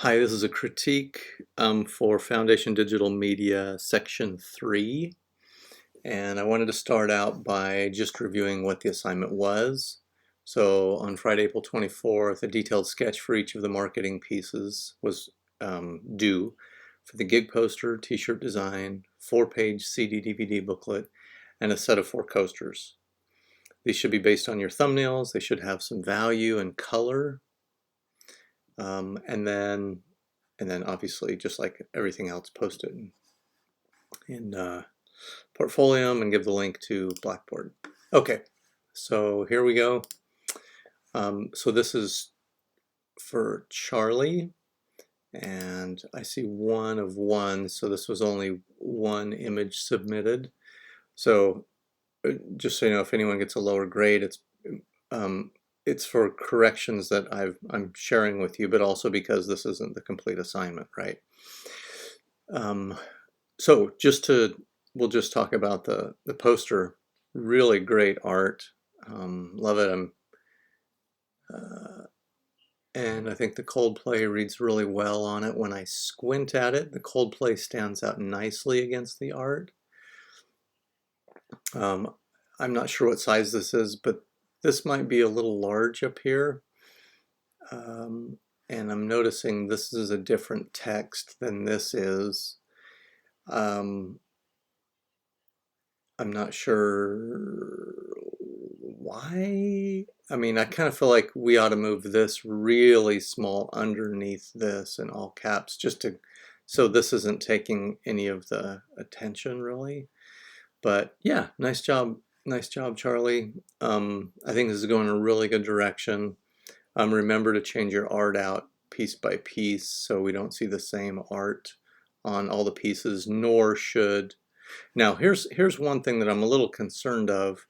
Hi, this is a critique for Foundation Digital Media Section 3. And I wanted to start out by just reviewing what the assignment was. So on Friday, April 24th, a detailed sketch for each of the marketing pieces was due for the gig poster, t-shirt design, 4-page CD/DVD booklet, and a set of 4 coasters. These should be based on your thumbnails. They should have some value and color. And then obviously, just like everything else, post it in Portfolium and give the link to Blackboard. Okay, so here we go. So this is for Charlie, and I see 1 of 1, so this was only 1 image submitted. So just so you know, if anyone gets a lower grade, it's for corrections that I'm sharing with you, but also because this isn't the complete assignment, right? So we'll just talk about the poster. Really great art. Love it. And I think the Coldplay reads really well on it. When I squint at it, the Coldplay stands out nicely against the art. I'm not sure what size this is, but this might be a little large up here. And I'm noticing this is a different text than this is. I'm not sure why. I mean, I kind of feel like we ought to move this really small underneath this in all caps, just to, so this isn't taking any of the attention really. But yeah, nice job, Charlie. I think this is going in a really good direction. Remember to change your art out piece by piece so we don't see the same art on all the pieces, nor should. Now here's one thing that I'm a little concerned of,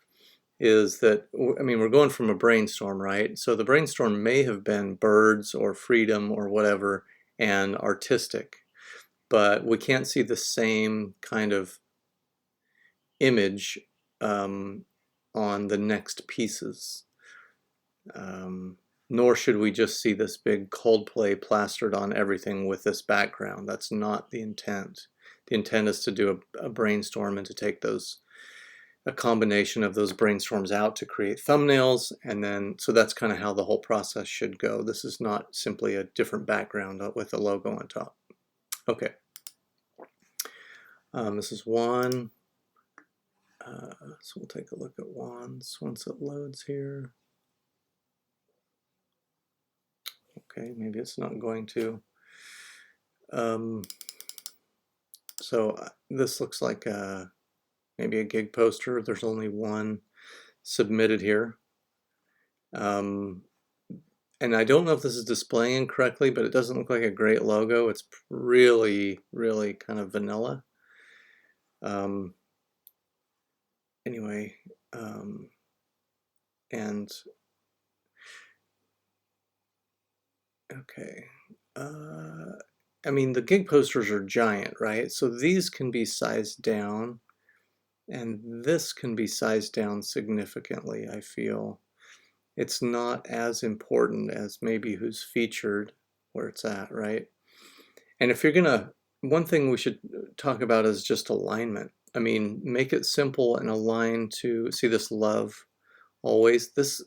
is that, I mean, we're going from a brainstorm, right? So the brainstorm may have been birds or freedom or whatever and artistic, but we can't see the same kind of image on the next pieces. Nor should we just see this big Coldplay plastered on everything with this background. That's not the intent. The intent is to do a brainstorm and to take a combination of those brainstorms out to create thumbnails, and then, so that's kind of how the whole process should go. This is not simply a different background with a logo on top. Okay. This is 1. So we'll take a look at wands once it loads here. Okay, maybe it's not going to. So this looks like maybe a gig poster. There's only 1 submitted here. And I don't know if this is displaying correctly, but it doesn't look like a great logo. It's really, really kind of vanilla. Anyway, and okay. I mean, the gig posters are giant, right? So these can be sized down, and this can be sized down significantly, I feel. It's not as important as maybe who's featured, where it's at, right? And if you're gonna, one thing we should talk about is just alignment. I mean, make it simple and align to, see this love always? This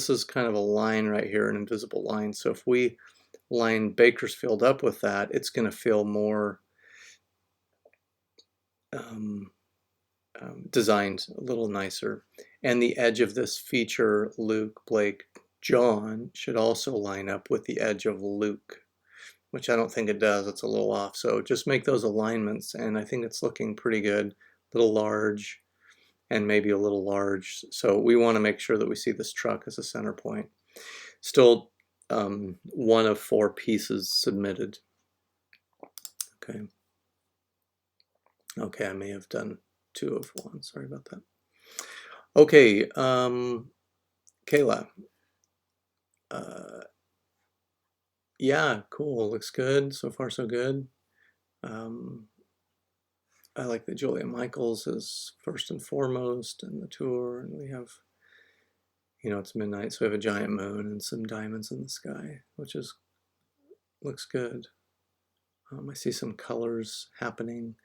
is kind of a line right here, an invisible line. So if we line Bakersfield up with that, it's going to feel more designed a little nicer. And the edge of this feature, Luke, Blake, John, should also line up with the edge of Luke, which I don't think it does. It's a little off. So just make those alignments, and I think it's looking pretty good. A little large and maybe a little large. So we want to make sure that we see this truck as a center point. Still 1 of 4 pieces submitted. Okay. Okay, I may have done 2 of 1. Sorry about that. Okay, Kayla. Yeah, cool. Looks good. So far, so good. I like that Julia Michaels is first and foremost in the tour, and we have, you know, it's midnight, so we have a giant moon and some diamonds in the sky, which is looks good. I see some colors happening.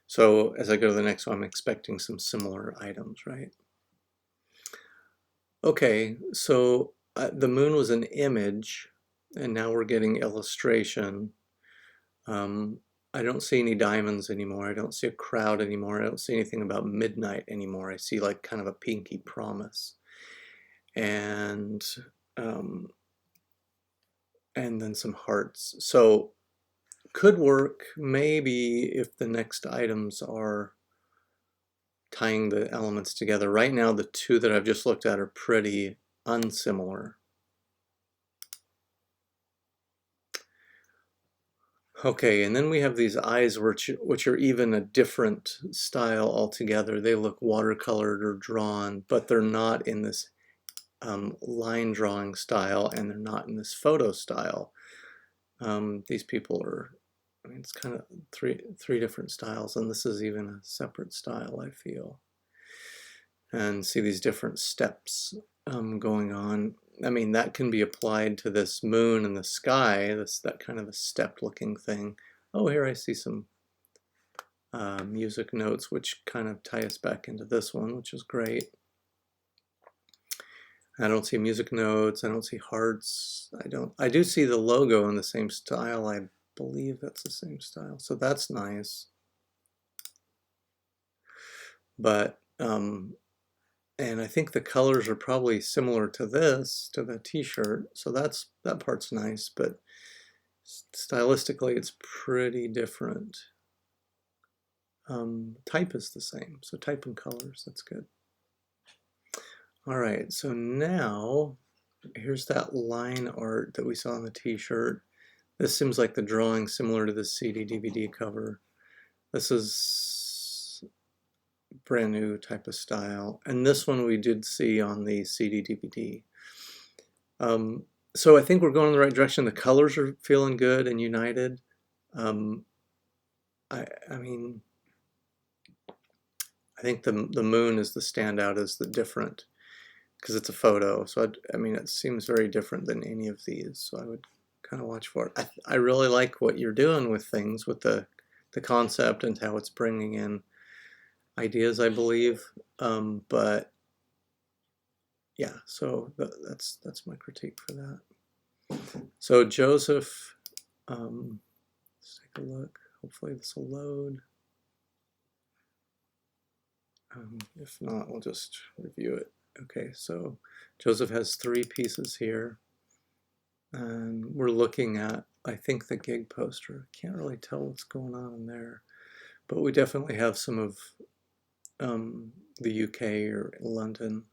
So as I go to the next one, I'm expecting some similar items, right? Okay, so the moon was an image, and now we're getting illustration. I don't see any diamonds anymore. I don't see a crowd anymore. I don't see anything about midnight anymore. I see like kind of a pinky promise. And then some hearts. So could work maybe if the next items are tying the elements together. Right now, the two that I've just looked at are pretty unsimilar. Okay, and then we have these eyes which are even a different style altogether. They look watercolored or drawn, but they're not in this line drawing style, and they're not in this photo style. These people are, I mean, it's kind of three different styles, and this is even a separate style, I feel. And see these different steps going on. I mean, that can be applied to this moon and the sky, that kind of a stepped looking thing. Oh, here I see some music notes which kind of tie us back into this one, which is great. I don't see music notes, I don't see hearts, I do see the logo in the same style. I believe that's the same style, so that's nice. But and I think the colors are probably similar to this, to the t-shirt, so that part's nice, but stylistically it's pretty different. Type is the same, so type and colors, that's good. All right, so now here's that line art that we saw on the t-shirt. This seems like the drawing similar to the CD-DVD cover. This is brand new type of style, and this one we did see on the CD-DVD. So I think we're going in the right direction. The colors are feeling good and united. I mean, I think the moon is the standout, is the different, because it's a photo. So I mean, it seems very different than any of these. So I would kind of watch for it. I really like what you're doing with things, with the concept and how it's bringing in ideas, I believe. But yeah, so that's my critique for that. So Joseph, let's take a look. Hopefully this will load. If not, we'll just review it. Okay, so Joseph has 3 pieces here, and we're looking at, I think, the gig poster. Can't really tell what's going on in there, but we definitely have some of the UK or London.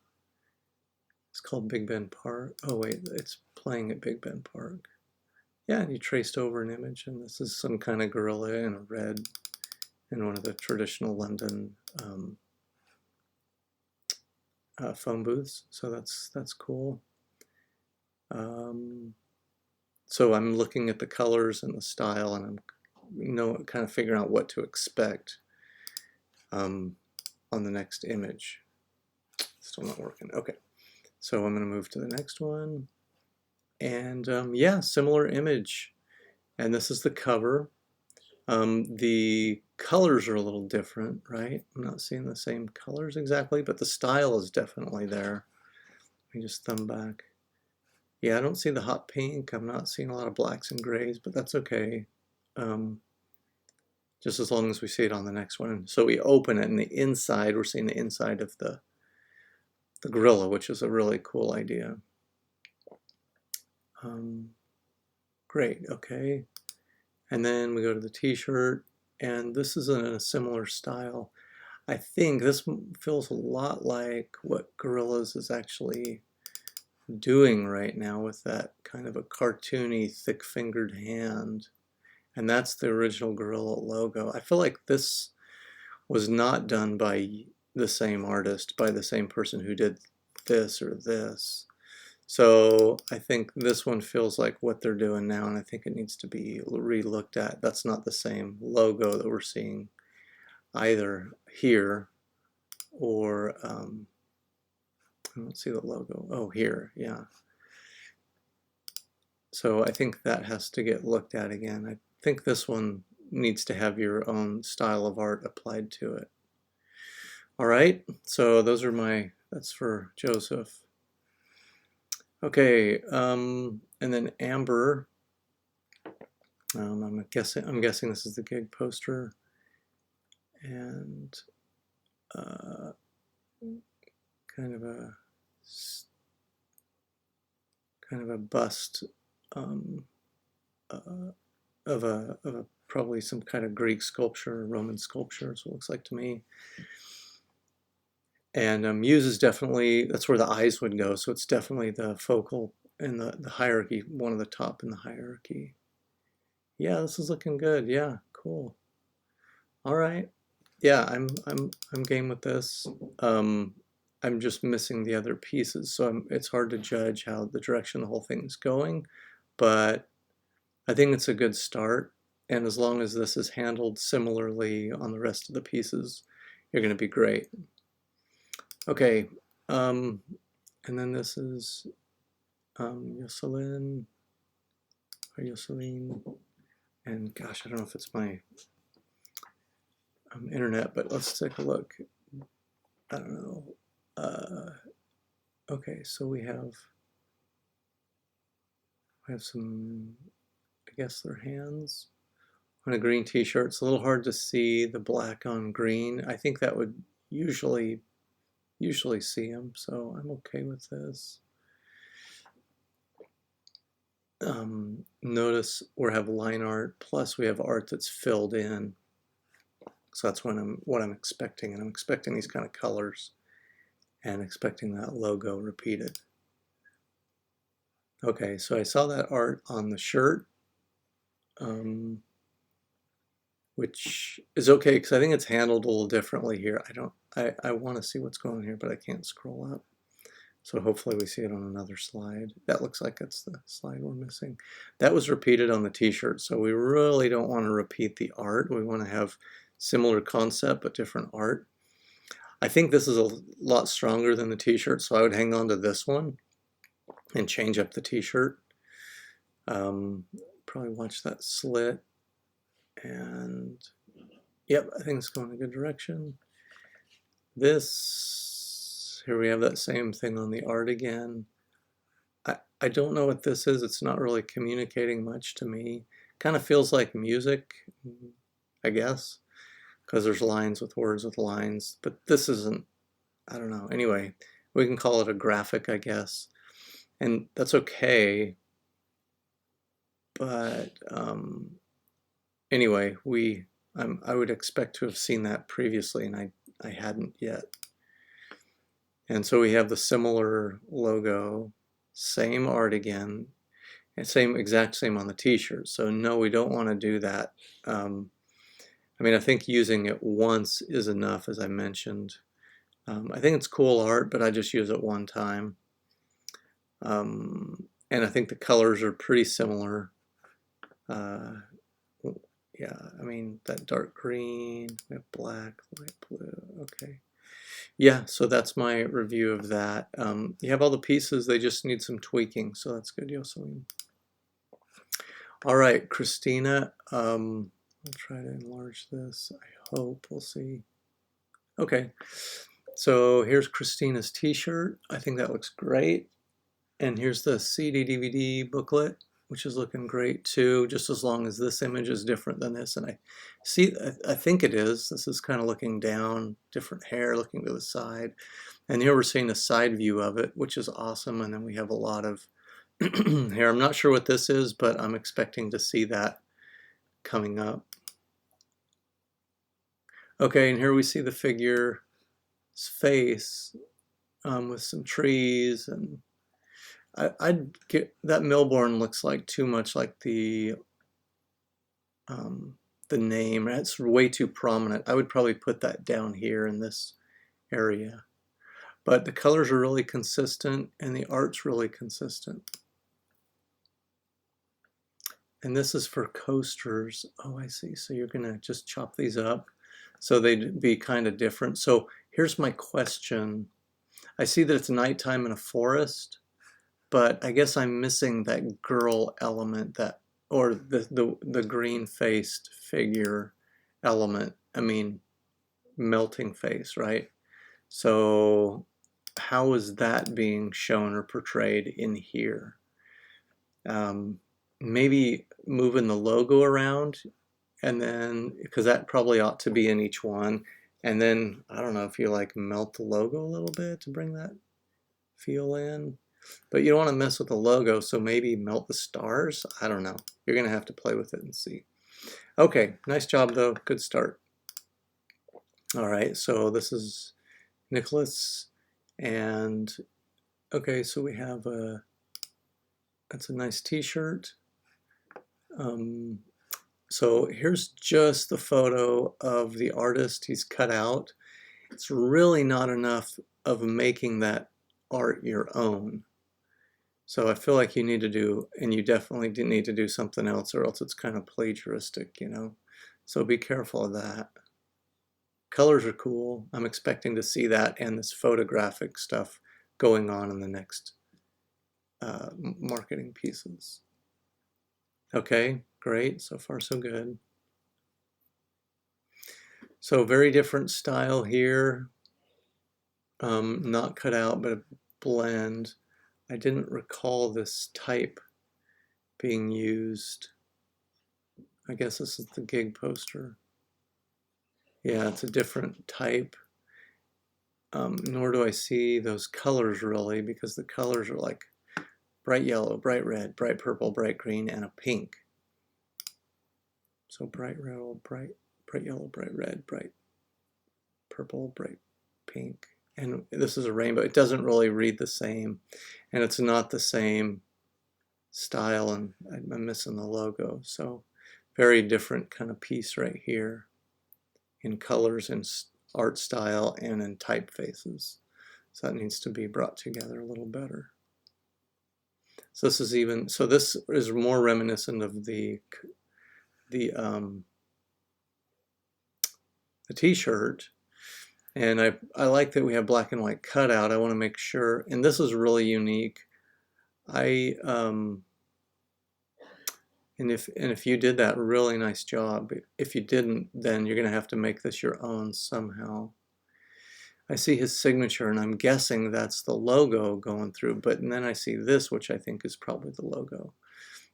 It's called Big Ben Park. Oh wait, it's playing at Big Ben Park. Yeah, and you traced over an image, and this is some kind of gorilla in a red in one of the traditional London phone booths. So that's cool. So I'm looking at the colors and the style, and I'm kind of figuring out what to expect on the next image. Still not working. Okay, so I'm going to move to the next one, and yeah, similar image, and this is the cover. The colors are a little different, right? I'm not seeing the same colors exactly, but the style is definitely there. Let me just thumb back. Yeah, I don't see the hot pink. I'm not seeing a lot of blacks and grays, but that's okay. Just as long as we see it on the next one. So we open it, and the inside, we're seeing the inside of the gorilla, which is a really cool idea. Great, okay. And then we go to the t-shirt, and this is in a similar style. I think this feels a lot like what Gorillaz is actually doing right now, with that kind of a cartoony, thick-fingered hand. And that's the original gorilla logo. I feel like this was not done by the same artist, by the same person who did this or this. So I think this one feels like what they're doing now, and I think it needs to be re-looked at. That's not the same logo that we're seeing either here or I don't see the logo. Oh, here, yeah. So I think that has to get looked at again. I think this one needs to have your own style of art applied to it. All right, so those are that's for Joseph. Okay, and then Amber, I'm guessing this is the gig poster, and kind of a bust of a probably some kind of Greek sculpture, Roman sculpture, is what it looks like to me. And Muse is definitely, that's where the eyes would go, so it's definitely the focal in the hierarchy, one of the top in the hierarchy. Yeah, this is looking good. Yeah, cool. All right. Yeah, I'm game with this. I'm just missing the other pieces, so it's hard to judge how the direction the whole thing's going, but I think it's a good start. And as long as this is handled similarly on the rest of the pieces, you're going to be great. Okay, and then this is Jocelyn, or Jocelyn, and gosh, I don't know if it's my internet, but let's take a look. I don't know. Okay, so we have some, I guess they're hands on a green t-shirt. It's a little hard to see the black on green. I think that would usually see them, so I'm okay with this. Notice we have line art, plus we have art that's filled in. So that's what I'm expecting, and I'm expecting these kind of colors and expecting that logo repeated. Okay, so I saw that art on the shirt, which is okay because I think it's handled a little differently here. I want to see what's going on here, but I can't scroll up. So hopefully we see it on another slide. That looks like it's the slide we're missing. That was repeated on the t-shirt, so we really don't want to repeat the art. We want to have similar concept but different art. I think this is a lot stronger than the t-shirt, so I would hang on to this one and change up the t-shirt. Probably watch that slit. And yep, I think it's going in a good direction. This, here we have that same thing on the art again. I don't know what this is. It's not really communicating much to me. Kind of feels like music, I guess, because there's lines with words with lines, but this isn't, I don't know. Anyway, we can call it a graphic, I guess, and that's okay. But anyway, I would expect to have seen that previously, and I hadn't yet. And so we have the similar logo, same art again, and exact same on the t-shirt. So no, we don't want to do that. I mean, I think using it once is enough, as I mentioned. I think it's cool art, but I just use it one time. And I think the colors are pretty similar. Yeah, I mean, that dark green, we have black, light blue, okay. Yeah, so that's my review of that. You have all the pieces, they just need some tweaking, so that's good, Jocelyn. All right, Christina, I'll try to enlarge this, I hope, we'll see. Okay, so here's Christina's t-shirt. I think that looks great. And here's the CD-DVD booklet, which is looking great too, just as long as this image is different than this. And I think it is. This is kind of looking down, different hair looking to the side. And here we're seeing a side view of it, which is awesome. And then we have a lot of hair. I'm not sure what this is, but I'm expecting to see that coming up. Okay, and here we see the figure's face with some trees, and I'd get that Milbourne looks like too much like the name. It's way too prominent. I would probably put that down here in this area. But the colors are really consistent and the art's really consistent. And this is for coasters. Oh, I see. So you're going to just chop these up so they'd be kind of different. So here's my question. I see that it's nighttime in a forest. but I guess I'm missing that girl element, that, or the green-faced figure element. I mean, melting face, right? So how is that being shown or portrayed in here? Maybe moving the logo around, and then, because that probably ought to be in each one, and then I don't know if you like melt the logo a little bit to bring that feel in, but you don't want to mess with the logo, so maybe melt the stars. I don't know. You're gonna have to play with it and see. Okay, nice job though. Good start. All right, so this is Nicholas, and okay, so we have that's a nice t-shirt. So here's just the photo of the artist he's cut out. It's really not enough of making that art your own. So I feel like you need to do, and you definitely need to do something else, or else it's kind of plagiaristic, you know? So be careful of that. Colors are cool. I'm expecting to see that and this photographic stuff going on in the next marketing pieces. Okay, great. So far so good. So very different style here. Not cut out, but a blend. I didn't recall this type being used. I guess this is the gig poster. Yeah, it's a different type. Nor do I see those colors really, because the colors are like bright yellow, bright red, bright purple, bright green, and a pink. So bright yellow, bright yellow, bright red, bright purple, bright pink. And this is a rainbow. It doesn't really read the same, and it's not the same style, and I'm missing the logo. So very different kind of piece right here in colors and art style and in typefaces. So that needs to be brought together a little better. So this is even, so this is more reminiscent of the t-shirt. And I like that we have black and white cutout. I want to make sure, and this is really unique. And if you did that, really nice job. If you didn't, then you're going to have to make this your own somehow. I see his signature, and I'm guessing that's the logo going through, but and then I see this, which I think is probably the logo.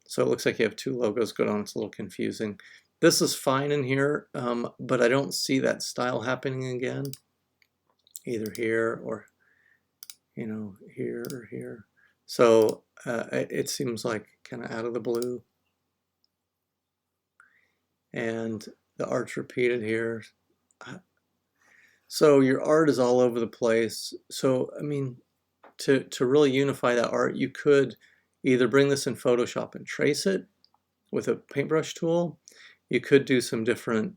So it looks like you have two logos going on. It's a little confusing. This is fine in here, but I don't see that style happening again, either here or, you know, here or here. So it seems like kind of out of the blue. And the art's repeated here. So your art is all over the place. So, I mean, to really unify that art, you could either bring this in Photoshop and trace it with a paintbrush tool. You could do some different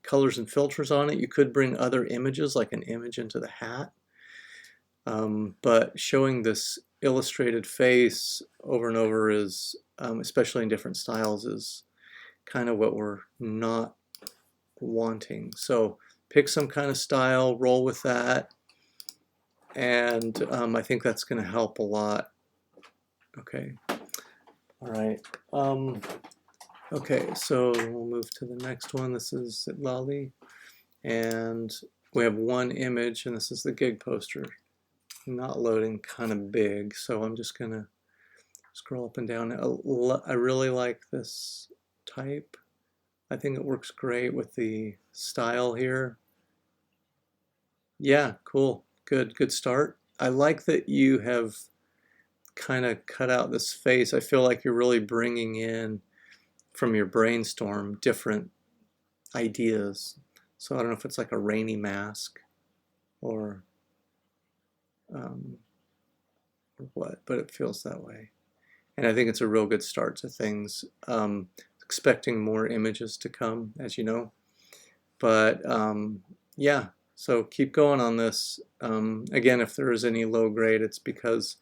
colors and filters on it. You could bring other images, like an image into the hat. But showing this illustrated face over and over is, especially in different styles, is kind of what we're not wanting. So pick some kind of style, roll with that, and I think that's going to help a lot. Okay. All right. Okay, so we'll move to the next one. This is Lali, and we have one image, and this is the gig poster. Not loading, kind of big, so I'm just gonna scroll up and down. I really like this type. I think it works great with the style here. Yeah, cool, good start. I like that you have kind of cut out this face. I feel like you're really bringing in, from your brainstorm, different ideas. So I don't know if it's like a rainy mask or what, but it feels that way. And I think it's a real good start to things. Expecting more images to come, as you know. But yeah, so keep going on this. Again, if there is any low grade, it's because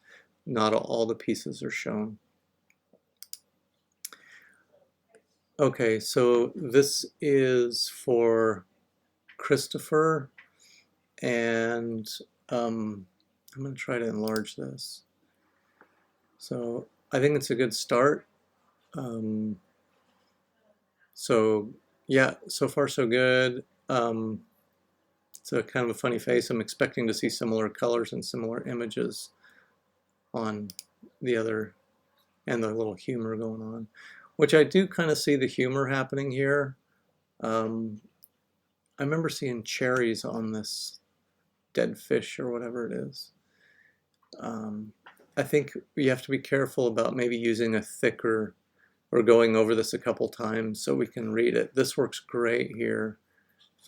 not all the pieces are shown. Okay, so this is for Christopher, and I'm going to try to enlarge this. So I think it's a good start. So yeah, so far so good. It's a kind of a funny face. I'm expecting to see similar colors and similar images on the other, and the little humor going on, which I do kind of see the humor happening here. I remember seeing cherries on this dead fish or whatever it is. I think you have to be careful about maybe using a thicker, or going over this a couple times so we can read it. This works great here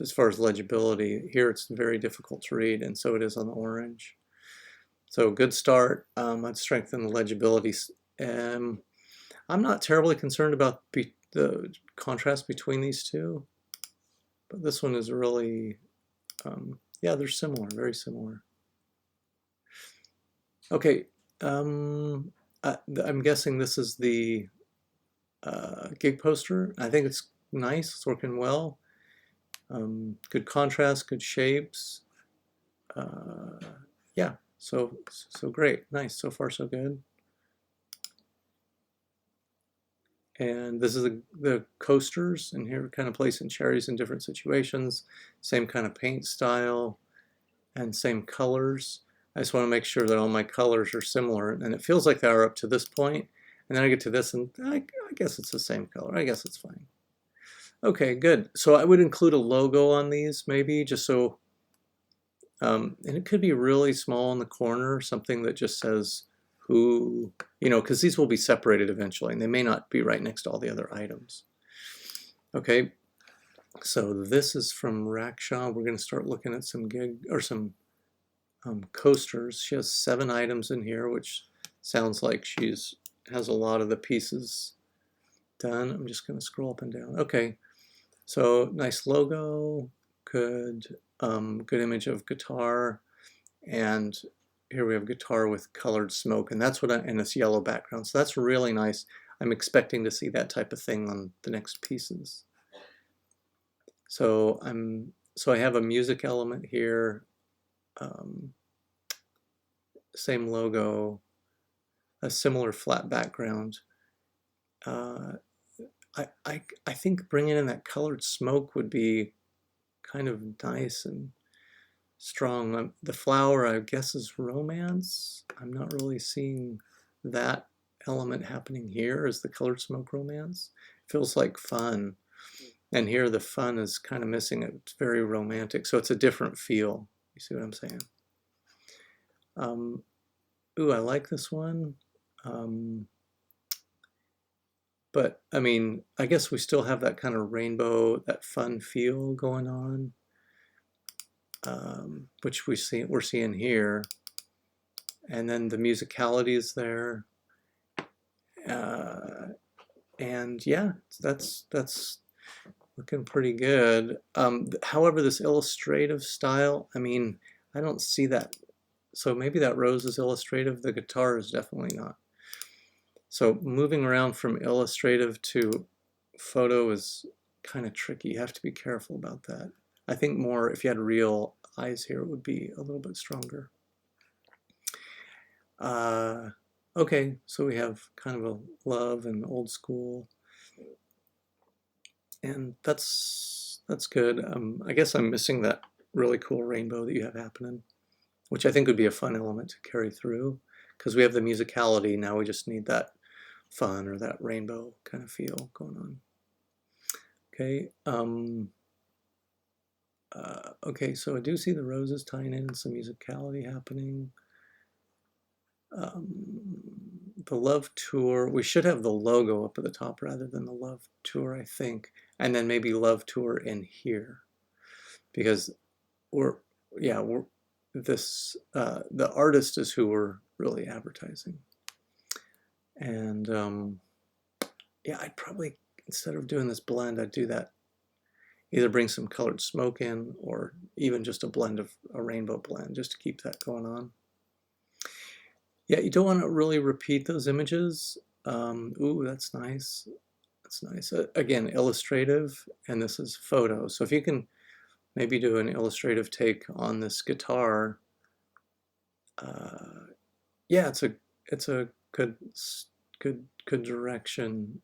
as far as legibility. Here it's very difficult to read, and so it is on the orange. So good start. I'd strengthen the legibility. I'm not terribly concerned about the contrast between these two, but this one is really, yeah, they're similar, very similar. Okay, I'm guessing this is the gig poster. I think it's nice, it's working well. Good contrast, good shapes. Yeah, so great, nice, so far so good. And this is the coasters, and here we're kind of placing cherries in different situations. Same kind of paint style and same colors. I just want to make sure that all my colors are similar, and it feels like they are up to this point. And then I get to this, and I guess it's the same color. I guess it's fine. Okay, good. So I would include a logo on these, maybe, just so, and it could be really small in the corner, something that just says who, you know, because these will be separated eventually, and they may not be right next to all the other items. Okay, so this is from Raksha. We're going to start looking at some coasters. She has 7 items in here, which sounds like has a lot of the pieces done. I'm just going to scroll up and down. Okay, so nice logo, good image of guitar, and here we have guitar with colored smoke, and that's and this yellow background. So that's really nice. I'm expecting to see that type of thing on the next pieces. So I have a music element here. Same logo, a similar flat background. I think bringing in that colored smoke would be kind of nice and strong. The flower, I guess, is romance. I'm not really seeing that element happening here. Is the colored smoke romance? It feels like fun. And here the fun is kind of missing. It's very romantic. So it's a different feel. You see what I'm saying? Ooh, I like this one. But I mean, I guess we still have that kind of rainbow, that fun feel going on, which we're seeing here. And then the musicality is there. And yeah, that's looking pretty good. However, this illustrative style, I mean, I don't see that. So maybe that rose is illustrative. The guitar is definitely not. So moving around from illustrative to photo is kind of tricky. You have to be careful about that. I think more if you had real eyes here, it would be a little bit stronger. Okay, so we have kind of a love and old school, and that's good. I guess I'm missing that really cool rainbow that you have happening, which I think would be a fun element to carry through, because we have the musicality. Now we just need that fun or that rainbow kind of feel going on. Okay. Okay, so I do see the roses tying in and some musicality happening. The love tour, we should have the logo up at the top rather than the love tour, I think, and then maybe love tour in here, because the artist is who we're really advertising. And yeah, I'd probably, instead of doing this blend, I'd do that, either bring some colored smoke in, or even just a rainbow blend, just to keep that going on. Yeah, you don't want to really repeat those images. Ooh, that's nice. That's nice. Again, illustrative, and this is photo. So if you can maybe do an illustrative take on this guitar, yeah, it's a good, good direction.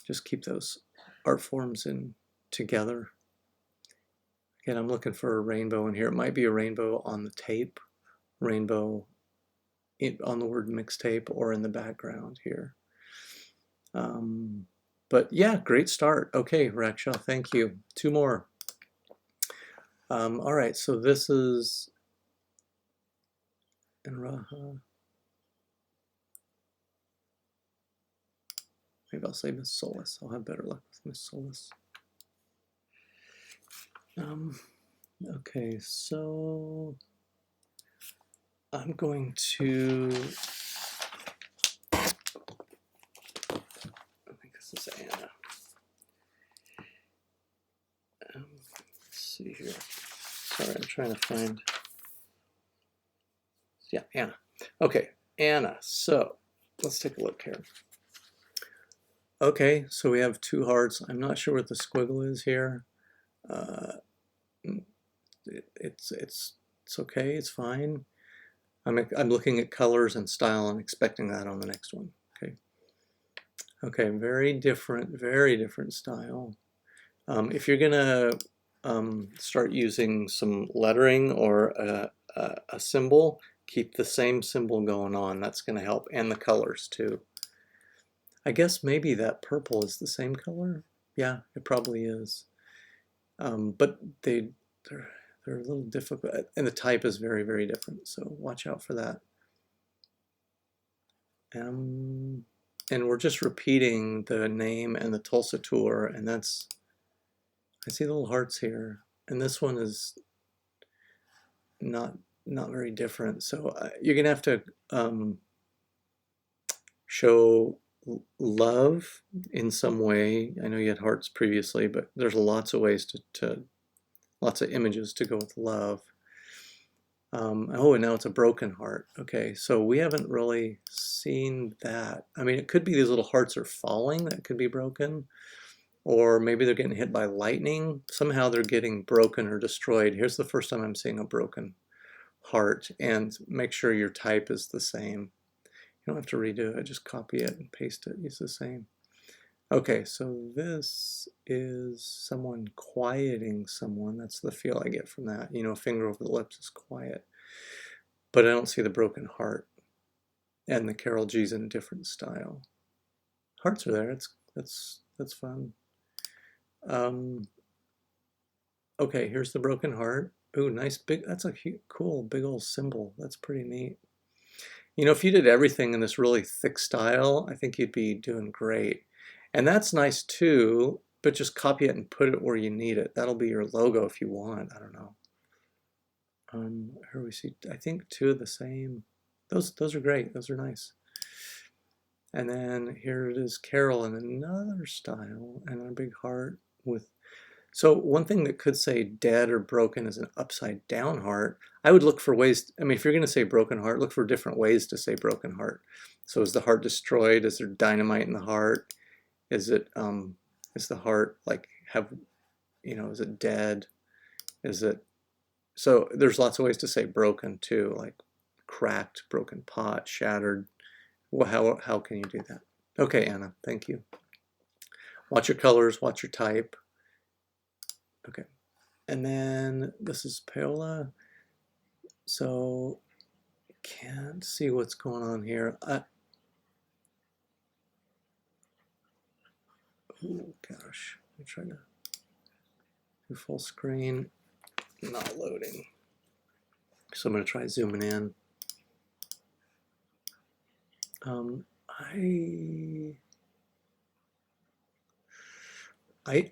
Just keep those art forms in together. Again, I'm looking for a rainbow in here. It might be a rainbow on the tape, rainbow on the word mixtape, or in the background here. But yeah, great start. Okay, Raksha, thank you. Two more. All right, so this is in Raha. Maybe I'll say Miss Solis. I'll have better luck with Miss Solis. Okay, so I'm going to, I think this is Anna. Let's see here. Sorry, I'm trying to find, yeah, Anna. Okay, Anna, so let's take a look here. Okay, so we have two hearts. I'm not sure what the squiggle is here. It's okay, it's fine. I'm looking at colors and style and expecting that on the next one. Okay, very different style. If you're gonna start using some lettering or a symbol, keep the same symbol going on. That's gonna help, and the colors too. I guess maybe that purple is the same color. Yeah, it probably is. But they're a little difficult, and the type is very different. So watch out for that. And we're just repeating the name and the Tulsa tour, and that's, I see little hearts here, and this one is not very different. So you're gonna have to show love in some way. I know you had hearts previously, but there's lots of ways lots of images to go with love. Oh, and now it's a broken heart. Okay, so we haven't really seen that. I mean, it could be these little hearts are falling, that could be broken, or maybe they're getting hit by lightning. Somehow they're getting broken or destroyed. Here's the first time I'm seeing a broken heart, and make sure your type is the same. You don't have to redo it, just copy it and paste it. It's the same. Okay, so this is someone quieting someone. That's the feel I get from that. You know, a finger over the lips is quiet. But I don't see the broken heart. And the Carol G's in a different style. Hearts are there. That's fun. Okay, here's the broken heart. Ooh, nice big. That's a cool big old symbol. That's pretty neat. You know, if you did everything in this really thick style, I think you'd be doing great. And that's nice too, but just copy it and put it where you need it. That'll be your logo if you want. I don't know. Here we see, I think two of the same. Those are great. Those are nice. And then here it is, Carol in another style and a big heart with. So one thing that could say dead or broken is an upside down heart. I would look for ways, I mean, if you're going to say broken heart, look for different ways to say broken heart. So is the heart destroyed? Is there dynamite in the heart? Is it, is the heart like is it dead? Is it, so there's lots of ways to say broken too, like cracked, broken pot, shattered. Well, how can you do that? Okay, Anna, thank you. Watch your colors, watch your type. Okay, and then this is Paola. So can't see what's going on here. Oh gosh, I'm trying to do full screen, not loading. So I'm going to try zooming in.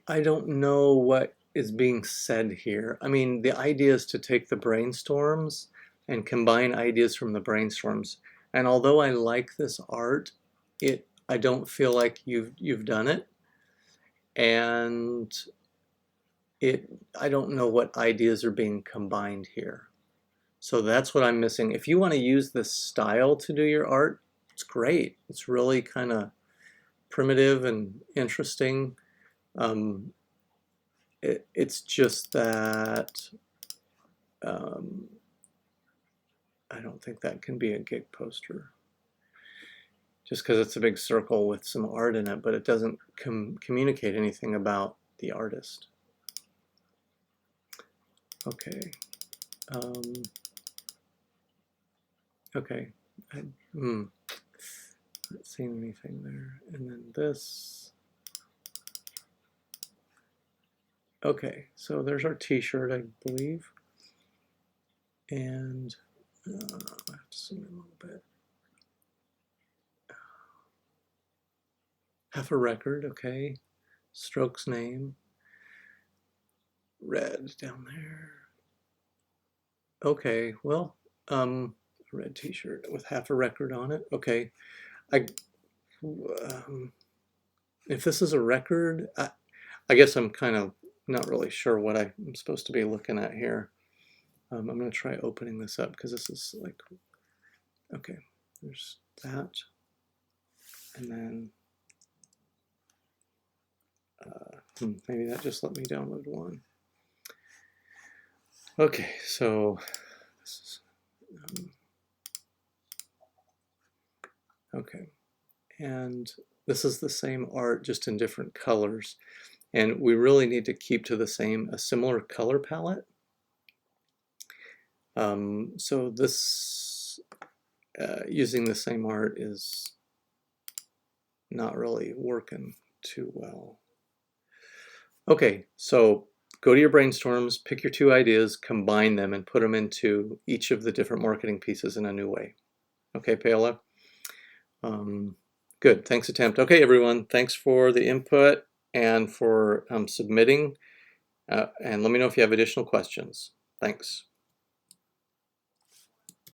I don't know what is being said here. I mean, the idea is to take the brainstorms and combine ideas from the brainstorms. And although I like this art, I don't feel like you've done it. And I don't know what ideas are being combined here. So that's what I'm missing. If you want to use this style to do your art, it's great. It's really kind of primitive and interesting. It's just that I don't think that can be a gig poster. just because it's a big circle with some art in it, but it doesn't communicate anything about the artist. Okay. Okay. Not seeing anything there. And then this. Okay, so there's our t-shirt, I believe. And I have to zoom in a little bit. Half a record, okay. Strokes name. Red down there. Okay, well, a red t-shirt with half a record on it. Okay, if this is a record, I guess I'm kind of not really sure what I'm supposed to be looking at here. I'm going to try opening this up because this is like, okay, there's that. And then maybe that just let me download one. Okay, so this is, okay, and this is the same art just in different colors, and we really need to keep to a similar color palette. So this using the same art is not really working too well. Okay, so go to your brainstorms, pick your 2 ideas, combine them, and put them into each of the different marketing pieces in a new way. Okay, Paola? Good, thanks attempt. Okay, everyone, thanks for the input and for submitting. And let me know if you have additional questions. Thanks.